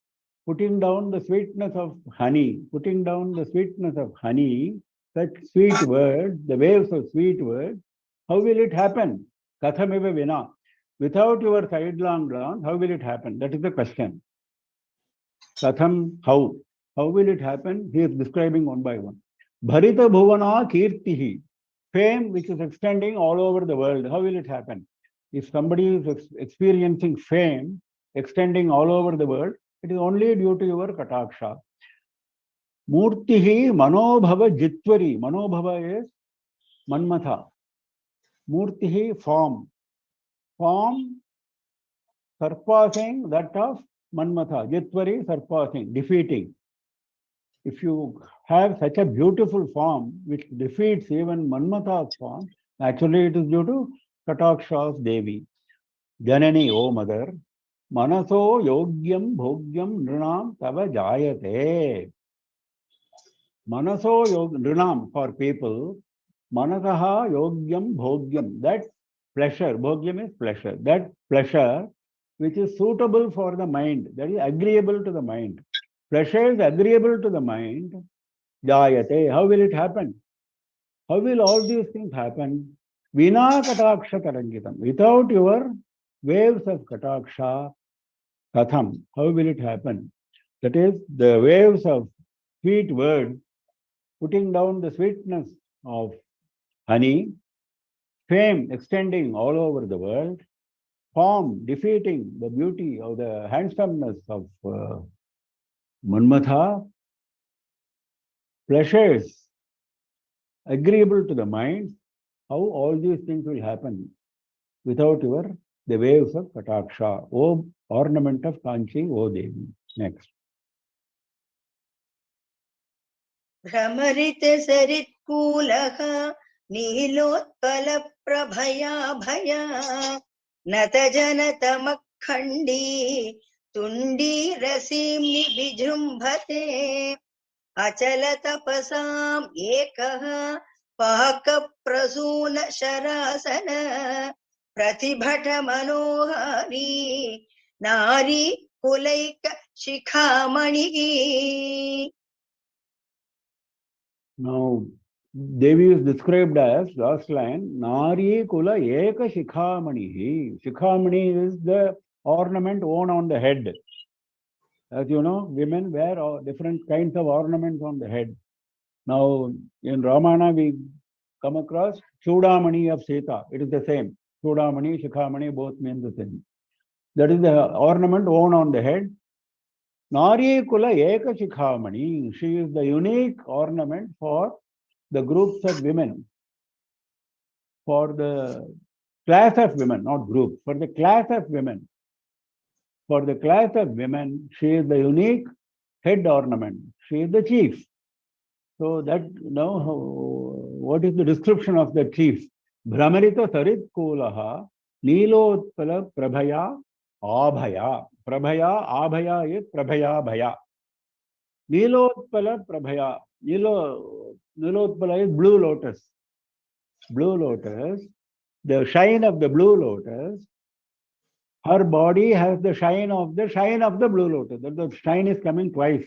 Speaker 2: the sweetness of honey, putting down the sweetness of honey, such sweet words, the waves of sweet words. How will it happen? Kathamiva Vina. Without your sidelong glance, how will it happen? That is the question. Katham, how? How will it happen? He is describing one by one. Bharita Bhuvana Kirtihi. Fame which is extending all over the world. How will it happen? If somebody is experiencing fame extending all over the world, it is only due to your Kataksha. Murtihi Manobhava Jitvari. Manobhava is Manmatha. Murtihi form. Form surpassing that of Manmatha. Jitvari surpassing, defeating. If you have such a beautiful form which defeats even Manmatha's form, actually it is due to Kataksha of Devi. Janani, O mother, Manaso yogyam bhogyam nrinam tava jayate. Manaso nrinam for people, Manasaha yogyam bhogyam, that pleasure, bhogyam is pleasure, that pleasure which is suitable for the mind, that is agreeable to the mind. Pleasure is agreeable to the mind, jayate. How will it happen? How will all these things happen? Vina kataksha tarangitam. Without your waves of kataksha, katham. How will it happen? That is, the waves of sweet words, putting down the sweetness of honey, fame extending all over the world, form defeating the beauty of the handsomeness of Manmatha, pleasures agreeable to the mind. How all these things will happen without your the waves of Kataksha, O ornament of Kanchi, O Devi. Next.
Speaker 3: भ्रमरित सरित्कूलः नीलोत्पलप्रभया भया नतजनतमखण्डी तुण्डीरसीम्नि विजृम्भते अचलतपसाम् एकः पाकप्रसूनशरासन प्रतिभटमनोहारी नारी कुलैकशिखामणिः.
Speaker 2: Now, Devi is described as, last line, Nari Kula Eka Shikhamani. Shikhamani is the ornament worn on the head. As you know, women wear different kinds of ornaments on the head. Now, in Ramana, we come across Chudamani of Sita. It is the same. Chudamani, Shikhamani, both mean the same. That is the ornament worn on the head. Nari Kula Eka Shikhamani. She is the unique ornament for the groups of women, for the class of women, not group, for the class of women. For the class of women, she is the unique head ornament. She is the chief. So that now, what is the description of the chief? Brahmarita Sarit Kulaha Nilotpala Prabhaya Abhaya. Prabhaya Abhaya is Prabhaya Bhaya. Nilotpala Prabhaya. Nilotpala is blue lotus. Blue lotus. The shine of the blue lotus. Her body has the shine of the blue lotus. The shine is coming twice.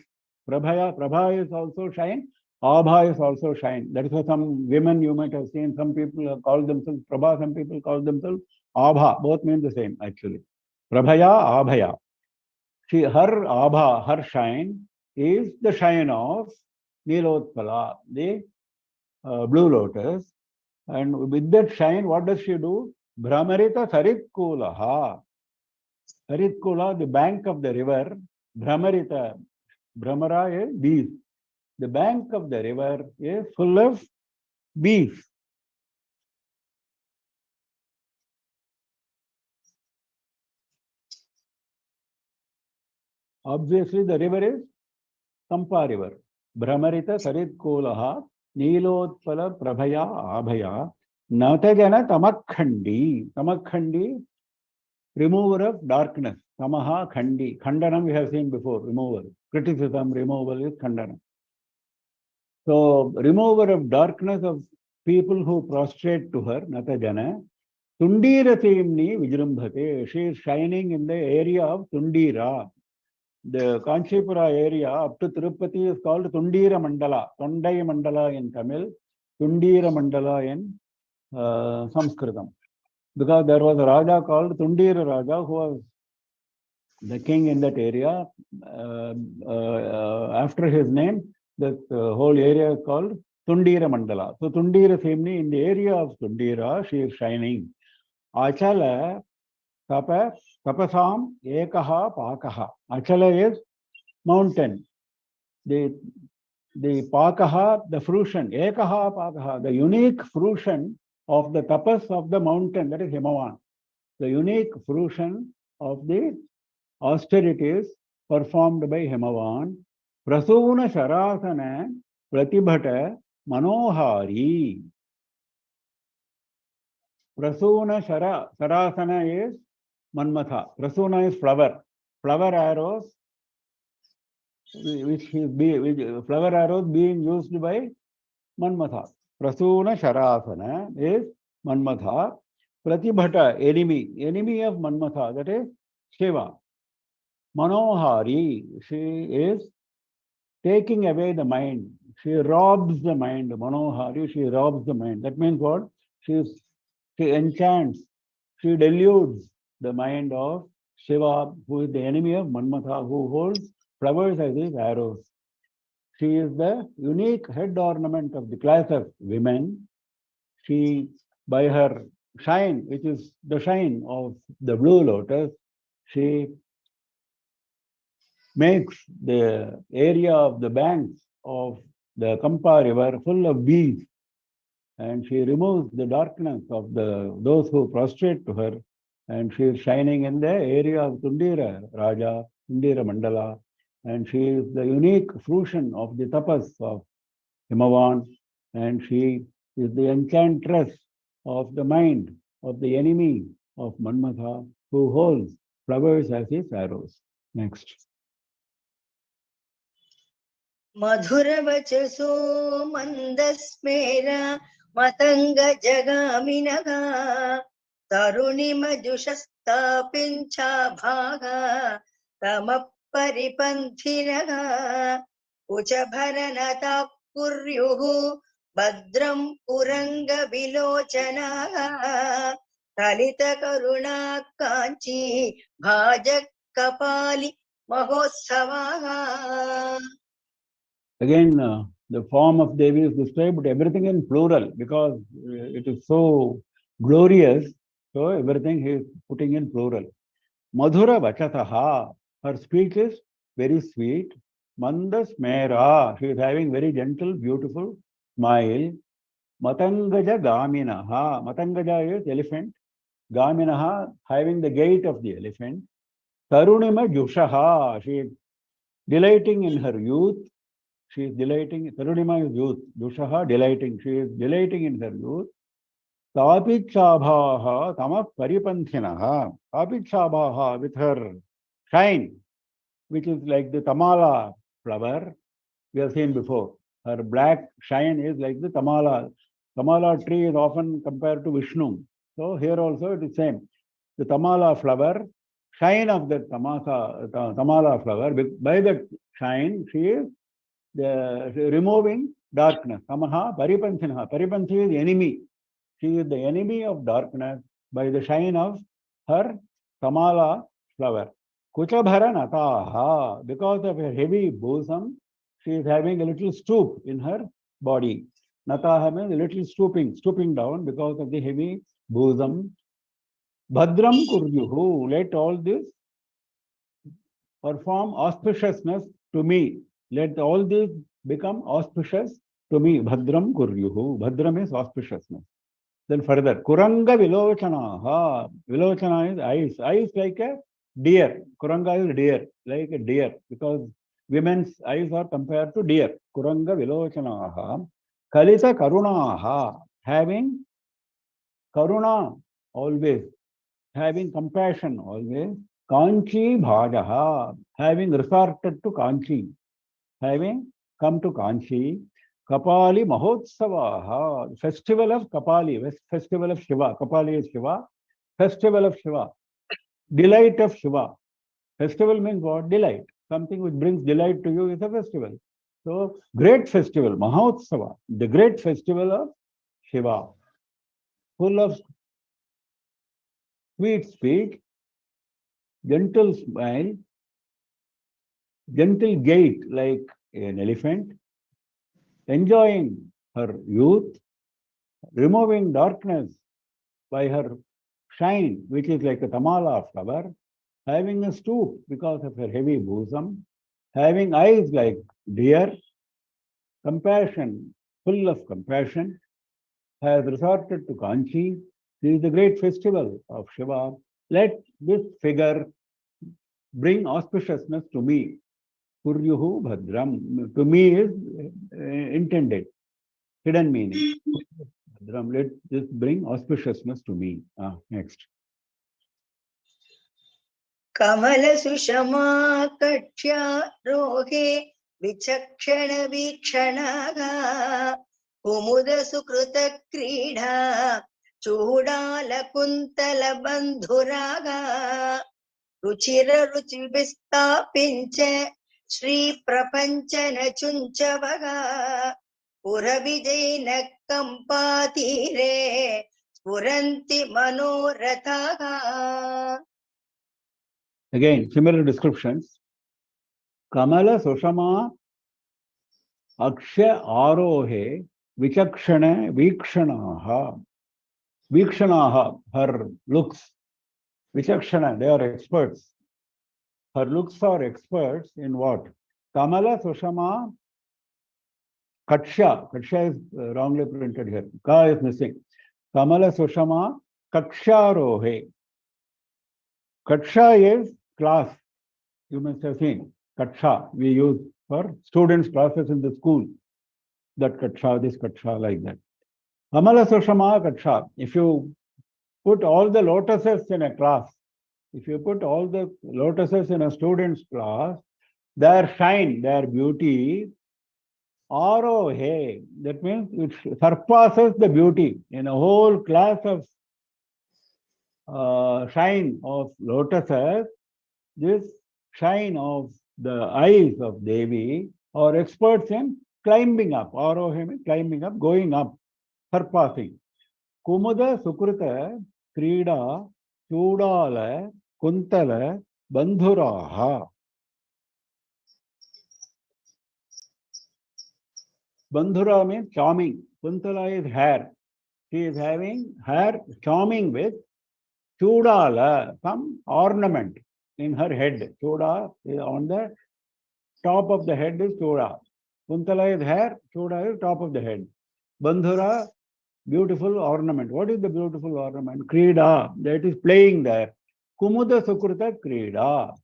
Speaker 2: Prabha is also shine. Abha is also shine. That is why some women you might have seen, some people have called themselves Prabha, some people call themselves Abha. Both mean the same actually. Prabhaya, Abhaya. Her Abha, her shine is the shine of Nilotpala, the blue lotus. And with that shine, what does she do? Brahmarita Saritkulaha. Saritkula, the bank of the river. Brahmarita, Bhramara is bees. The bank of the river is full of bees. Obviously, the river is Kampa river. Brahmarita Sarit Kolaha Nilotpala Prabhaya Abhaya Natajana Tamakhandi. Tamakhandi, remover of darkness. Tamaha Khandi. Khandanam we have seen before, removal. Criticism, removal is Khandanam. So, remover of darkness of people who prostrate to her, Natajana, Tundira Thimni Vijrumbhate. She is shining in the area of Tundira. The Kanchipura area up to Tirupati is called Tundira Mandala. Tondai Mandala in Tamil, Tundira Mandala in Sanskritam. Because there was a Raja called Tundira Raja who was the king in that area. After his name, that whole area is called Tundira Mandala. So Tundira Thimni, in the area of Tundira, she is shining. Achala tapasam ekaha pakaha. Achala is mountain. The pakaha, the fruition, ekaha pakaha, the unique fruition of the tapas of the mountain, that is Himavan. The unique fruition of the austerities performed by Himavan. Prasuna Sharasana Pratibhata Manohari. Prasuna Sarasana is Manmatha. Prasuna is flower. Flower arrows, which flower arrows being used by Manmatha. Prasuna Sharasana is Manmatha. Pratibhata, enemy of Manmatha, that is Shiva. Manohari, she is taking away the mind. She robs the mind. Manohari, she robs the mind. That means what? She enchants, she deludes the mind of Shiva, who is the enemy of Manmatha, who holds flowers as his arrows. She is the unique head ornament of the class of women. She, by her shine, which is the shine of the blue lotus, she makes the area of the banks of the Kampa river full of bees, and she removes the darkness of those who prostrate to her, and she is shining in the area of Tundira Raja, Tundira Mandala, and she is the unique fruition of the tapas of Himavan, and she is the enchantress of the mind of the enemy of Manmatha, who holds flowers as his arrows. Next.
Speaker 3: मधुरवचसो मन्दस्मेर मतङ्ग जगामिनः तरुणिमजुषस्तापिञ्चाभागा तमः परिपन्थिनः कुचभरनता कुर्युः भद्रं पुरङ्गविलोचनाः ललितकरुणा Kanchi भाजः कपालि महोत्सवाः.
Speaker 2: Again, the form of Devi is described, but everything in plural because it is so glorious. So everything he is putting in plural. Madhura Vachataha, her speech is very sweet. Mandas Mera, she is having very gentle, beautiful smile. Matangaja Gaminaha, Matangaja is elephant. Gaminaha, having the gait of the elephant. Tarunima Jushaha, she is delighting in her youth. She is delighting, Tarunima is youth, Dushaha delighting, she is delighting in her youth. Tapichabhaha Tama Paripanthinaha, Tapichabhaha with her shine, which is like the Tamala flower we have seen before. Her black shine is like the Tamala. Tamala tree is often compared to Vishnu. So here also it is same. The Tamala flower, shine of the Tamala flower, by that shine she is removing darkness. Tamaha Paripanthinaha. Paripanthi is enemy. She is the enemy of darkness by the shine of her Tamala flower. Kuchabhara Nataha. Because of her heavy bosom, she is having a little stoop in her body. Nataha means a little stooping down because of the heavy bosom. Bhadram Kuryuhu. Let all this perform auspiciousness to me. Let all these become auspicious to me. Bhadram kuryuhu. Bhadram is auspiciousness. Then further, Kuranga Vilochanaha. Vilochana is eyes. Eyes like a deer. Kuranga is deer, like a deer, because women's eyes are compared to deer. Kuranga Vilochanaha. Kalita Karunaha. Having karuna always, having compassion always. Kanchi Bhajaha. Having resorted to Kanchi. Having come to Kanchi. Kapali Mahotsavaha, festival of Kapali, festival of Shiva. Kapali is Shiva, festival of Shiva, delight of Shiva. Festival means what? Delight. Something which brings delight to you is a festival. So, great festival, Mahotsava, the great festival of Shiva, full of sweet speech, gentle smile, gentle gait like an elephant, enjoying her youth, removing darkness by her shine, which is like a tamala flower, having a stoop because of her heavy bosom, having eyes like deer, compassion, full of compassion, has resorted to Kanchi. This is the great festival of Shiva. Let this figure bring auspiciousness to me. Kuryuhu Bhadram. To me is intended, hidden meaning. Bhadram, let this bring auspiciousness to me. Next.
Speaker 3: कमल सुषमा कक्ष्या रोहे विचक्षण वीक्षणगा कुमुद सुकृत क्रीडा चूडाल कुन्तल बन्धुरागा रुचिर रुचि विस्तापिंच श्री प्रपंचन चुंचवगा पुर Vijayan कंपातीरे स्फुरन्ति मनोरथागा.
Speaker 2: Again, similar descriptions. Kamala Sushama Aksha Arohe Vichakshana Vikshanaha. Vikshanaha, her looks. Vichakshana, they are experts. Her looks are experts in what? Kamala Sushama Kaksha. Kaksha is wrongly printed here. Ka is missing. Kamala Sushama Kaksharohe. Kaksha is class. You must have seen. Kaksha we use for students' classes in the school. That Kaksha, this Kaksha, like that. Kamala Sushama Kaksha. If you put all the lotuses in a class, if you put all the lotuses in a student's class, their shine, their beauty, arohe, that means it surpasses the beauty in a whole class of shine of lotuses. This shine of the eyes of Devi are experts in climbing up. Arohe means climbing up, going up, surpassing. Kumuda Sukruta Krida Chudala Kuntala Bandhuraha. Bandhura means charming. Kuntala is hair. She is having hair charming with Chudala, some ornament in her head. Chuda is on the top of the head is Chuda. Kuntala is hair, Chuda is top of the head. Bandhura, beautiful ornament. What is the beautiful ornament? Krida, that is playing there. Kumuda Sukruta Krida.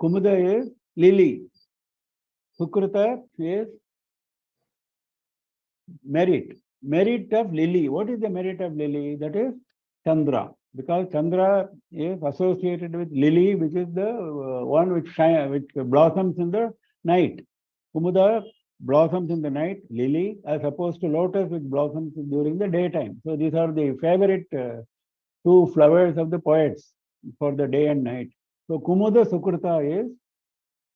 Speaker 2: Kumuda is lily. Sukruta is merit. Merit of lily. What is the merit of lily? That is Chandra. Because Chandra is associated with lily, which is the one which blossoms in the night. Kumuda blossoms in the night, lily, as opposed to lotus, which blossoms during the daytime. So these are the favorite two flowers of the poets for the day and night. So Kumuda Sukruta is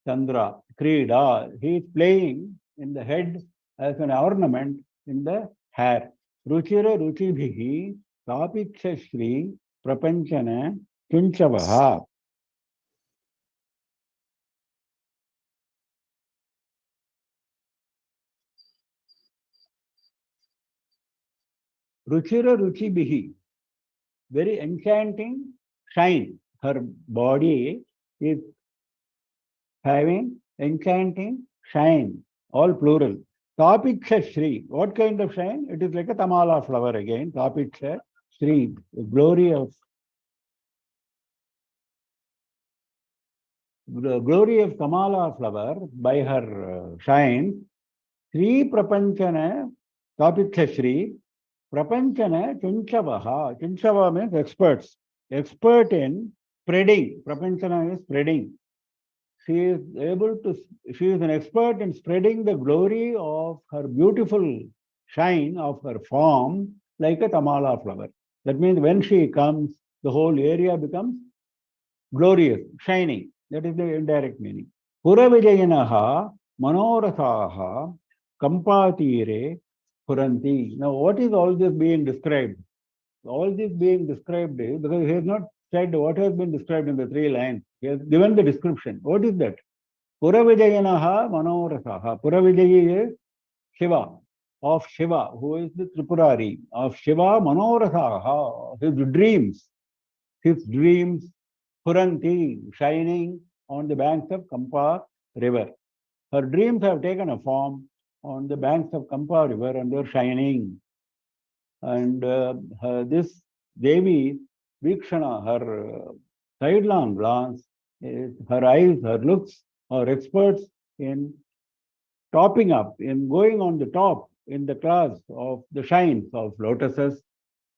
Speaker 2: Chandra, Krida. He is playing in the head as an ornament in the hair. Ruchira Ruchibhihi Tapiksha Shri Prapanchana Chunchavaha. Ruchira Ruchibhihi, very enchanting shine. Her body is having enchanting shine, all plural. Tapiksha Shri, what kind of shine? It is like a tamala flower again. Tapiksha Shri, the glory of tamala flower by her shine. Shri Prapanchana, Tapiksha Shri, Prapanchana Chinchavaha. Chinchava means experts. Expert in spreading. Prapanchana is spreading. She is she is an expert in spreading the glory of her beautiful shine of her form like a tamala flower. That means when she comes, the whole area becomes glorious, shining. That is the indirect meaning. Puravijayanaha manorathaha kampatire puranti. Now, what is all this being described? All this being described is because he has not said what has been described in the 3 lines. He has given the description. What is that? Puravijayanaha manorathaha. Puravijayi is Shiva, of Shiva, who is the Tripurari, of Shiva manorathaha, his dreams, Puranti, shining on the banks of Kampa river. Her dreams have taken a form on the banks of Kampa river and they are shining. And this Devi, Vikshana, her sidelong glance, her eyes, her looks are experts in topping up, in going on the top in the class of the shines of lotuses.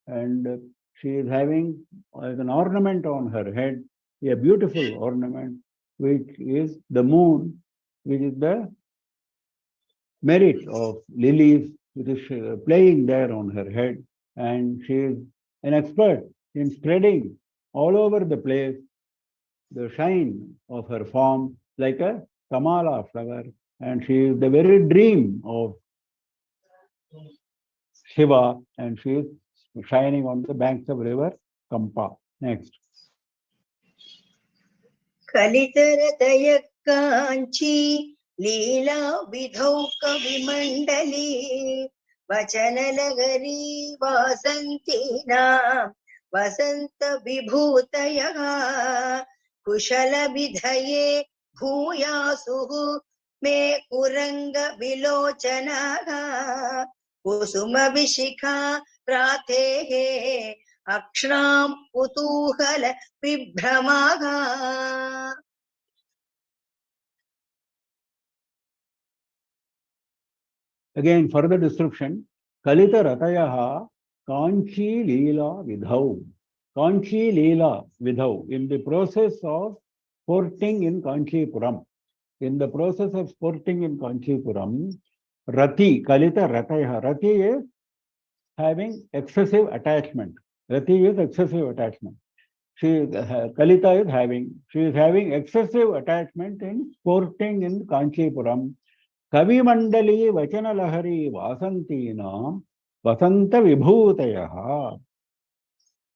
Speaker 2: And she is having as an ornament on her head, a beautiful ornament, which is the moon, which is the merit of lilies, which is playing there on her head. And she is an expert in spreading all over the place the shine of her form like a Kamala flower. And she is the very dream of Shiva, and she is shining on the banks of river Kampa. Next.
Speaker 3: कलितरतय Kanchi लीला विधौ कविमण्डली वचनलहरी वासन्तीनां वसन्तविभूतयः कुशलविधये भूयासुः मे कुरङ्गविलोचनाः कुसुमविशिखा रातेः अक्ष्णां कुतूहल विभ्रमाः.
Speaker 2: Again, further description. Kalita Ratayaha Kanchi Leela Vidhau. Kanchi Leela Vidhau. In the process of sporting in Kanchipuram. In the process of sporting in Kanchipuram, Rati, Kalita Ratayaha. Rati is having excessive attachment. Rati is excessive attachment. Kalita is having excessive attachment in sporting in Kanchipuram. Kavi Mandali Vachana Lahari Vasantina Vasanta Vibhutayaha.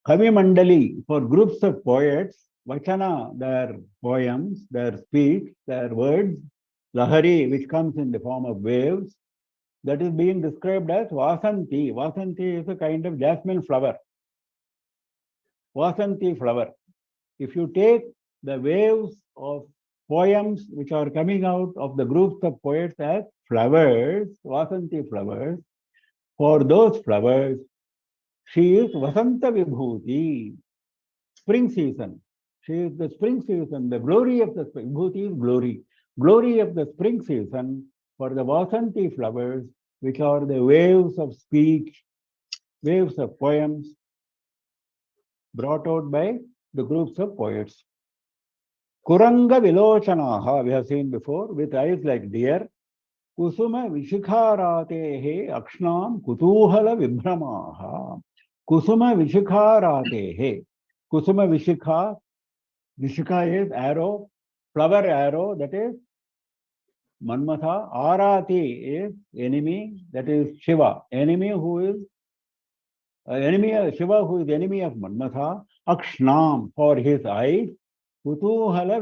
Speaker 2: Kavi Mandali, for groups of poets, Vachana, their poems, their speech, their words, Lahari, which comes in the form of waves, that is being described as Vasanti. Vasanti is a kind of jasmine flower. Vasanti flower. If you take the waves of poems which are coming out of the groups of poets as flowers, Vasanti flowers, for those flowers, she is Vasanta Vibhuti, spring season. She is the spring season, the glory of the spring. Vibhuti is glory. Glory of the spring season for the Vasanti flowers, which are the waves of speech, waves of poems brought out by the groups of poets. Kuranga Vilochanaha, we have seen before, with eyes like deer. Kusuma Vishikaratehe Akshnam Kutuhala Vibhramaha. Kusuma Vishikaratehe. Kusuma Vishika. Vishika is arrow, flower arrow, that is Manmatha. Arati is enemy, that is Shiva. Enemy who is Shiva, who is enemy of Manmatha. Akshnam, for his eyes. Kutuhala